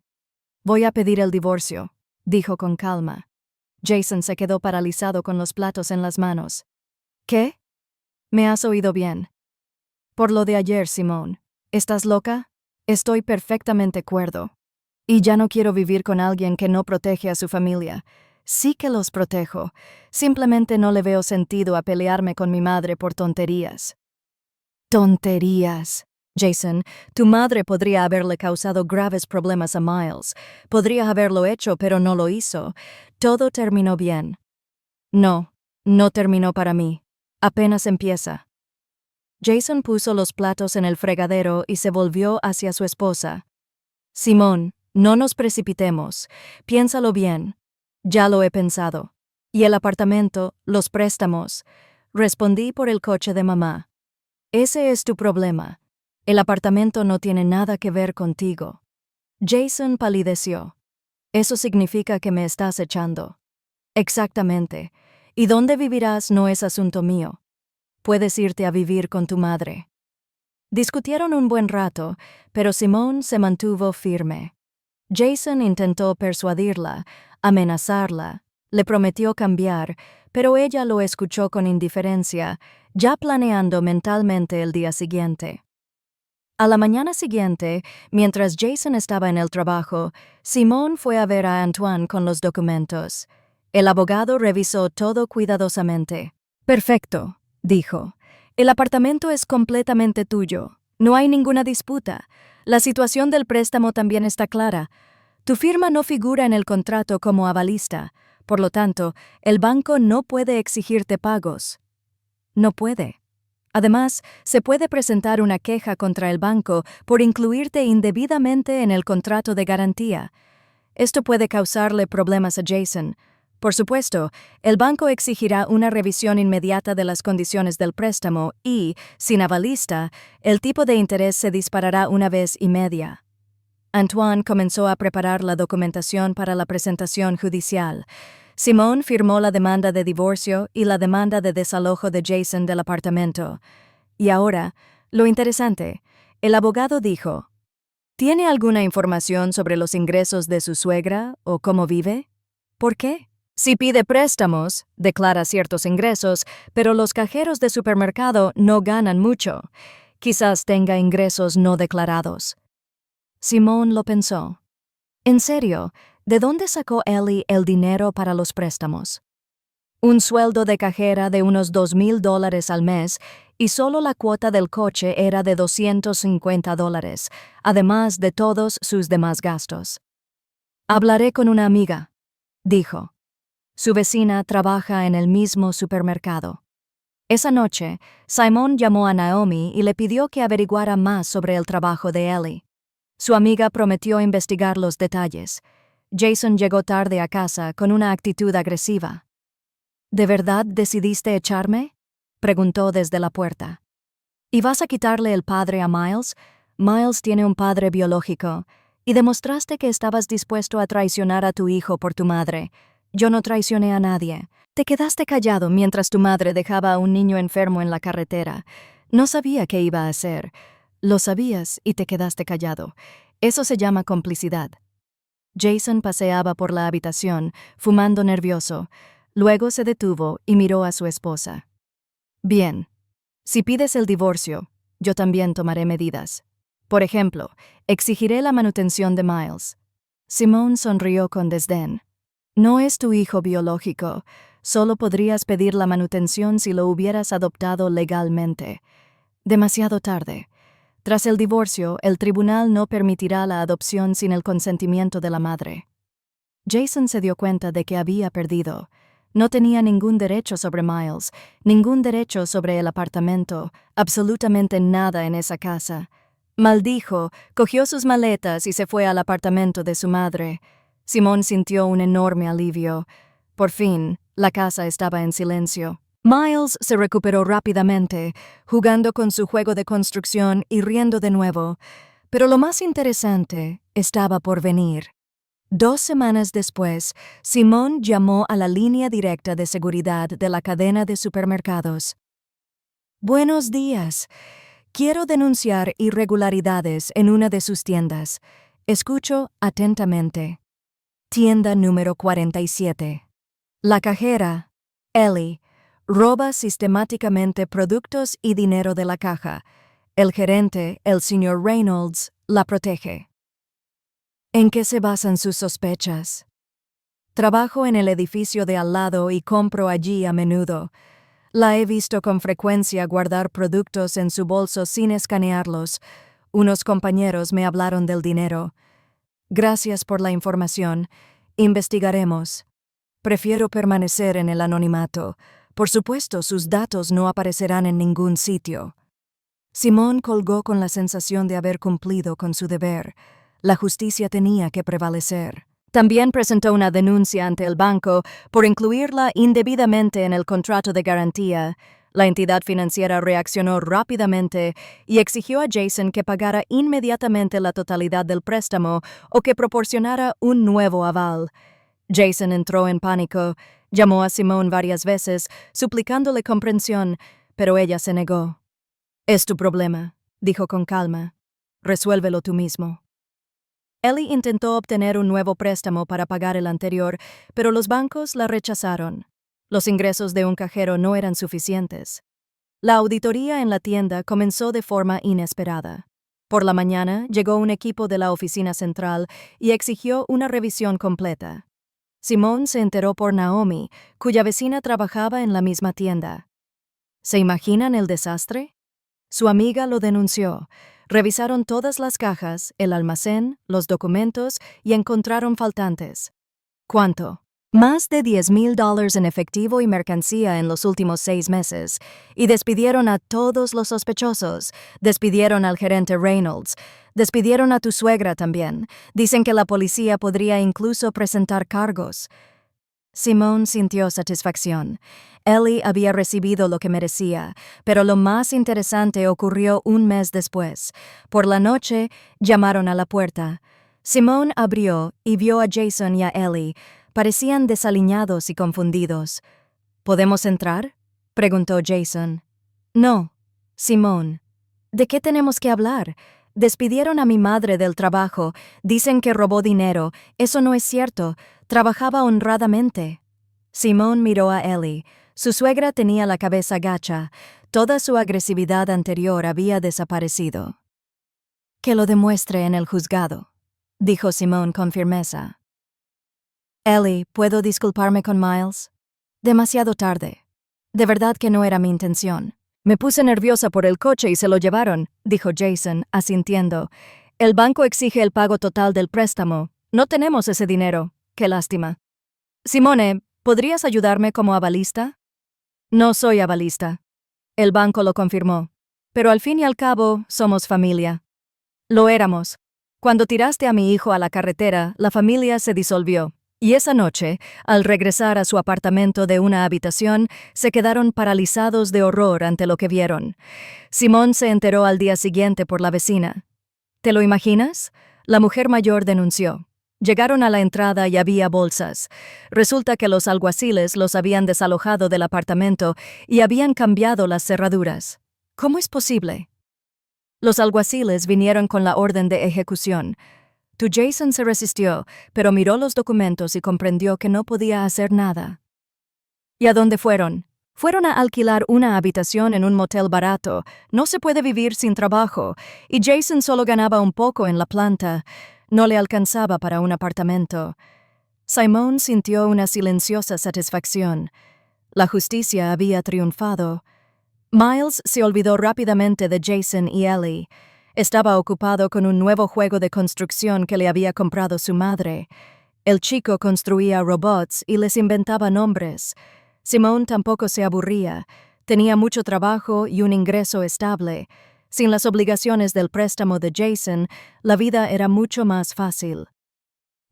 Speaker 1: Voy a pedir el divorcio, dijo con calma. Jason se quedó paralizado con los platos en las manos. ¿Qué? Me has oído bien. Por lo de ayer, Simone. ¿Estás loca? Estoy perfectamente cuerdo. Y ya no quiero vivir con alguien que no protege a su familia. Sí que los protejo. Simplemente no le veo sentido a pelearme con mi madre por tonterías. Tonterías. Jason, tu madre podría haberle causado graves problemas a Miles. Podría haberlo hecho, pero no lo hizo. Todo terminó bien. No, no terminó para mí. Apenas empieza. Jason puso los platos en el fregadero y se volvió hacia su esposa. Simone, no nos precipitemos. Piénsalo bien. Ya lo he pensado. ¿Y el apartamento, los préstamos? Respondí por el coche de mamá. Ese es tu problema. El apartamento no tiene nada que ver contigo. Jason palideció. Eso significa que me estás echando. Exactamente. Y dónde vivirás no es asunto mío. Puedes irte a vivir con tu madre. Discutieron un buen rato, pero Simone se mantuvo firme. Jason intentó persuadirla, amenazarla, le prometió cambiar, pero ella lo escuchó con indiferencia, ya planeando mentalmente el día siguiente. A la mañana siguiente, mientras Jason estaba en el trabajo, Simone fue a ver a Antoine con los documentos. El abogado revisó todo cuidadosamente. «Perfecto», dijo. «El apartamento es completamente tuyo. No hay ninguna disputa. La situación del préstamo también está clara. Tu firma no figura en el contrato como avalista. Por lo tanto, el banco no puede exigirte pagos». No puede. Además, se puede presentar una queja contra el banco por incluirte indebidamente en el contrato de garantía. Esto puede causarle problemas a Jason. Por supuesto, el banco exigirá una revisión inmediata de las condiciones del préstamo y, sin avalista, el tipo de interés se disparará 1.5 veces. Antoine comenzó a preparar la documentación para la presentación judicial. Simone firmó la demanda de divorcio y la demanda de desalojo de Jason del apartamento. Y ahora, lo interesante, el abogado dijo: ¿tiene alguna información sobre los ingresos de su suegra o cómo vive? ¿Por qué? Si pide préstamos, declara ciertos ingresos, pero los cajeros de supermercado no ganan mucho. Quizás tenga ingresos no declarados. Simone lo pensó. En serio, ¿de dónde sacó Ellie el dinero para los préstamos? Un sueldo de cajera de unos $2,000 al mes y solo la cuota del coche era de $250, además de todos sus demás gastos. «Hablaré con una amiga», dijo. Su vecina trabaja en el mismo supermercado. Esa noche, Simone llamó a Naomi y le pidió que averiguara más sobre el trabajo de Ellie. Su amiga prometió investigar los detalles. Jason llegó tarde a casa con una actitud agresiva. «¿De verdad decidiste echarme?», preguntó desde la puerta. «¿Y vas a quitarle el padre a Miles? Miles tiene un padre biológico. Y demostraste que estabas dispuesto a traicionar a tu hijo por tu madre. Yo no traicioné a nadie. Te quedaste callado mientras tu madre dejaba a un niño enfermo en la carretera. No sabía qué iba a hacer. Lo sabías y te quedaste callado. Eso se llama complicidad». Jason paseaba por la habitación, fumando nervioso. Luego se detuvo y miró a su esposa. «Bien. Si pides el divorcio, yo también tomaré medidas. Por ejemplo, exigiré la manutención de Miles». Simone sonrió con desdén. «No es tu hijo biológico. Solo podrías pedir la manutención si lo hubieras adoptado legalmente. Demasiado tarde. Tras el divorcio, el tribunal no permitirá la adopción sin el consentimiento de la madre». Jason se dio cuenta de que había perdido. No tenía ningún derecho sobre Miles, ningún derecho sobre el apartamento, absolutamente nada en esa casa. Maldijo, cogió sus maletas y se fue al apartamento de su madre. Simone sintió un enorme alivio. Por fin, la casa estaba en silencio. Miles se recuperó rápidamente, jugando con su juego de construcción y riendo de nuevo. Pero lo más interesante estaba por venir. 2 semanas después, Simone llamó a la línea directa de seguridad de la cadena de supermercados. «Buenos días. Quiero denunciar irregularidades en una de sus tiendas. Escucho atentamente. Tienda número 47. La cajera, Ellie, roba sistemáticamente productos y dinero de la caja. El gerente, el señor Reynolds, la protege». ¿En qué se basan sus sospechas? «Trabajo en el edificio de al lado y compro allí a menudo. La he visto con frecuencia guardar productos en su bolso sin escanearlos. Unos compañeros me hablaron del dinero. Gracias por la información. Investigaremos. Prefiero permanecer en el anonimato. Por supuesto, sus datos no aparecerán en ningún sitio». Simone colgó con la sensación de haber cumplido con su deber. La justicia tenía que prevalecer. También presentó una denuncia ante el banco por incluirla indebidamente en el contrato de garantía. La entidad financiera reaccionó rápidamente y exigió a Jason que pagara inmediatamente la totalidad del préstamo o que proporcionara un nuevo aval. Jason entró en pánico. Llamó a Simone varias veces, suplicándole comprensión, pero ella se negó. «Es tu problema», dijo con calma. «Resuélvelo tú mismo». Ellie intentó obtener un nuevo préstamo para pagar el anterior, pero los bancos la rechazaron. Los ingresos de un cajero no eran suficientes. La auditoría en la tienda comenzó de forma inesperada. Por la mañana llegó un equipo de la oficina central y exigió una revisión completa. Simone se enteró por Naomi, cuya vecina trabajaba en la misma tienda. ¿Se imaginan el desastre? Su amiga lo denunció. Revisaron todas las cajas, el almacén, los documentos y encontraron faltantes. ¿Cuánto? Más de $10,000 en efectivo y mercancía en los últimos 6 meses. Y despidieron a todos los sospechosos. Despidieron al gerente Reynolds. Despidieron a tu suegra también. Dicen que la policía podría incluso presentar cargos. Simone sintió satisfacción. Ellie había recibido lo que merecía, pero lo más interesante ocurrió un mes después. Por la noche, llamaron a la puerta. Simone abrió y vio a Jason y a Ellie. Parecían desaliñados y confundidos. ¿Podemos entrar?, preguntó Jason. No, Simone. ¿De qué tenemos que hablar? Despidieron a mi madre del trabajo. Dicen que robó dinero. Eso no es cierto. Trabajaba honradamente. Simone miró a Ellie. Su suegra tenía la cabeza gacha. Toda su agresividad anterior había desaparecido. Que lo demuestre en el juzgado, dijo Simone con firmeza. Ellie, ¿puedo disculparme con Miles? Demasiado tarde. De verdad que no era mi intención. Me puse nerviosa por el coche y se lo llevaron, dijo Jason, asintiendo. El banco exige el pago total del préstamo. No tenemos ese dinero. Qué lástima. Simone, ¿podrías ayudarme como avalista? No soy avalista. El banco lo confirmó. Pero al fin y al cabo, somos familia. Lo éramos. Cuando tiraste a mi hijo a la carretera, la familia se disolvió. Y esa noche, al regresar a su apartamento de una habitación, se quedaron paralizados de horror ante lo que vieron. Simone se enteró al día siguiente por la vecina. ¿Te lo imaginas? La mujer mayor denunció. Llegaron a la entrada y había bolsas. Resulta que los alguaciles los habían desalojado del apartamento y habían cambiado las cerraduras. ¿Cómo es posible? Los alguaciles vinieron con la orden de ejecución. Tu Jason se resistió, pero miró los documentos y comprendió que no podía hacer nada. ¿Y a dónde fueron? Fueron a alquilar una habitación en un motel barato. No se puede vivir sin trabajo, y Jason solo ganaba un poco en la planta. No le alcanzaba para un apartamento. Simone sintió una silenciosa satisfacción. La justicia había triunfado. Miles se olvidó rápidamente de Jason y Ellie. Estaba ocupado con un nuevo juego de construcción que le había comprado su madre. El chico construía robots y les inventaba nombres. Simone tampoco se aburría. Tenía mucho trabajo y un ingreso estable. Sin las obligaciones del préstamo de Jason, la vida era mucho más fácil.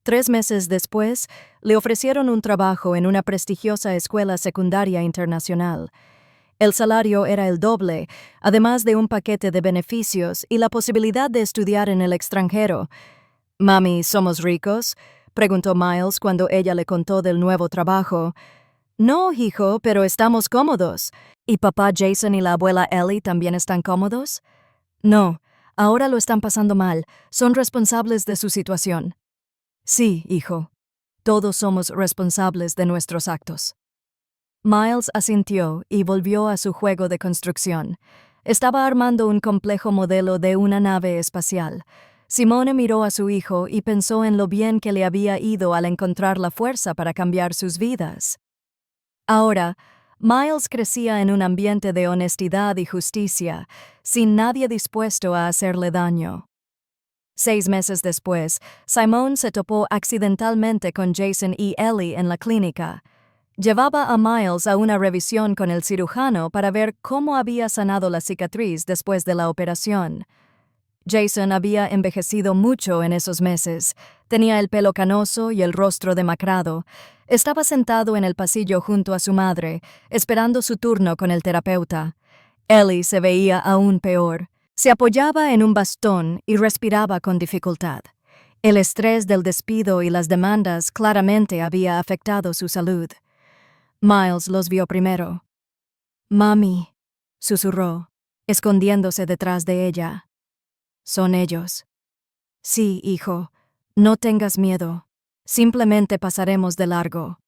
Speaker 1: 3 meses después, le ofrecieron un trabajo en una prestigiosa escuela secundaria internacional. El salario era el doble, además de un paquete de beneficios y la posibilidad de estudiar en el extranjero. «Mami, ¿somos ricos?», preguntó Miles cuando ella le contó del nuevo trabajo. «No, hijo, pero estamos cómodos. ¿Y papá Jason y la abuela Ellie también están cómodos?» «No, ahora lo están pasando mal. Son responsables de su situación». «Sí, hijo. Todos somos responsables de nuestros actos». Miles asintió y volvió a su juego de construcción. Estaba armando un complejo modelo de una nave espacial. Simone miró a su hijo y pensó en lo bien que le había ido al encontrar la fuerza para cambiar sus vidas. Ahora, Miles crecía en un ambiente de honestidad y justicia, sin nadie dispuesto a hacerle daño. 6 meses después, Simone se topó accidentalmente con Jason y Ellie en la clínica. Llevaba a Miles a una revisión con el cirujano para ver cómo había sanado la cicatriz después de la operación. Jason había envejecido mucho en esos meses. Tenía el pelo canoso y el rostro demacrado. Estaba sentado en el pasillo junto a su madre, esperando su turno con el terapeuta. Ellie se veía aún peor. Se apoyaba en un bastón y respiraba con dificultad. El estrés del despido y las demandas claramente había afectado su salud. Miles los vio primero. «Mami», susurró, escondiéndose detrás de ella. «Son ellos». «Sí, hijo, no tengas miedo. Simplemente pasaremos de largo».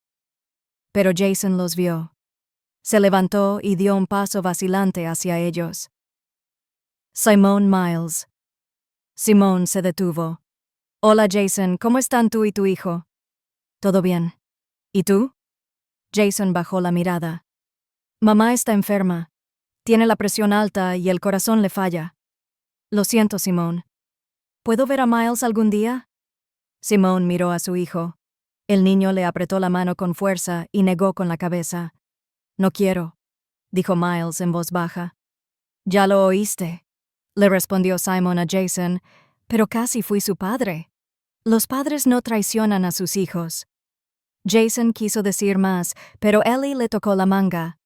Speaker 1: Pero Jason los vio. Se levantó y dio un paso vacilante hacia ellos. «Simone Miles». Simone se detuvo. «Hola Jason, ¿cómo están tú y tu hijo?» «Todo bien. ¿Y tú?» Jason bajó la mirada. «Mamá está enferma. Tiene la presión alta y el corazón le falla». «Lo siento, Simone. ¿Puedo ver a Miles algún día?» Simone miró a su hijo. El niño le apretó la mano con fuerza y negó con la cabeza. «No quiero», dijo Miles en voz baja. «Ya lo oíste», le respondió Simon a Jason, «pero casi fui su padre. Los padres no traicionan a sus hijos». Jason quiso decir más, pero Ellie le tocó la manga.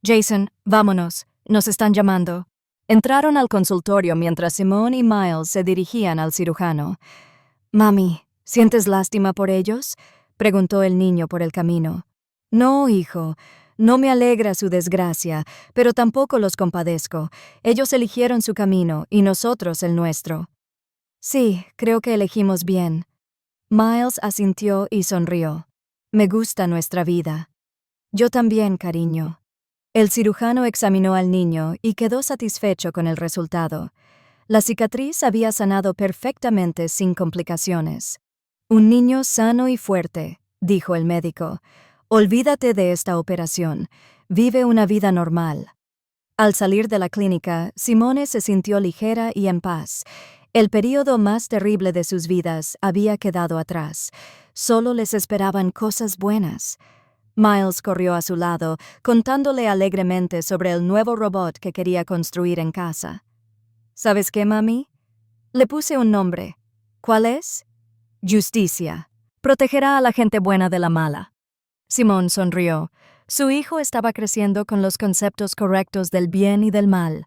Speaker 1: «Jason, vámonos, nos están llamando». Entraron al consultorio mientras Simone y Miles se dirigían al cirujano. «Mami, ¿sientes lástima por ellos?», preguntó el niño por el camino. «No, hijo, no me alegra su desgracia, pero tampoco los compadezco. Ellos eligieron su camino y nosotros el nuestro». «Sí, creo que elegimos bien». Miles asintió y sonrió. «Me gusta nuestra vida». «Yo también, cariño». El cirujano examinó al niño y quedó satisfecho con el resultado. La cicatriz había sanado perfectamente sin complicaciones. «Un niño sano y fuerte», dijo el médico. «Olvídate de esta operación. Vive una vida normal». Al salir de la clínica, Simone se sintió ligera y en paz. El período más terrible de sus vidas había quedado atrás. Solo les esperaban cosas buenas. Miles corrió a su lado, contándole alegremente sobre el nuevo robot que quería construir en casa. «¿Sabes qué, mami? Le puse un nombre. ¿Cuál es? Justicia. Protegerá a la gente buena de la mala». Simone sonrió. Su hijo estaba creciendo con los conceptos correctos del bien y del mal.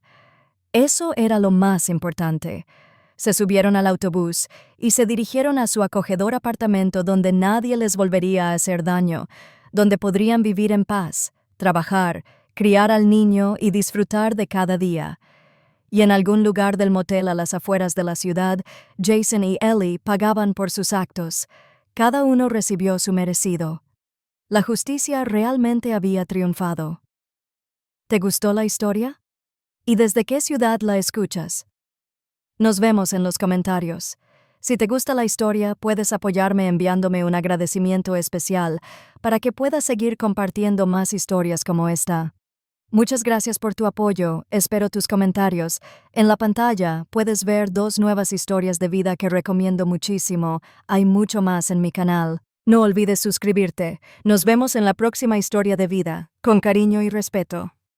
Speaker 1: Eso era lo más importante. Se subieron al autobús y se dirigieron a su acogedor apartamento donde nadie les volvería a hacer daño, donde podrían vivir en paz, trabajar, criar al niño y disfrutar de cada día. Y en algún lugar del motel a las afueras de la ciudad, Jason y Ellie pagaban por sus actos. Cada uno recibió su merecido. La justicia realmente había triunfado. ¿Te gustó la historia? ¿Y desde qué ciudad la escuchas? Nos vemos en los comentarios. Si te gusta la historia, puedes apoyarme enviándome un agradecimiento especial para que pueda seguir compartiendo más historias como esta. Muchas gracias por tu apoyo, espero tus comentarios. En la pantalla puedes ver 2 nuevas historias de vida que recomiendo muchísimo. Hay mucho más en mi canal. No olvides suscribirte. Nos vemos en la próxima historia de vida. Con cariño y respeto.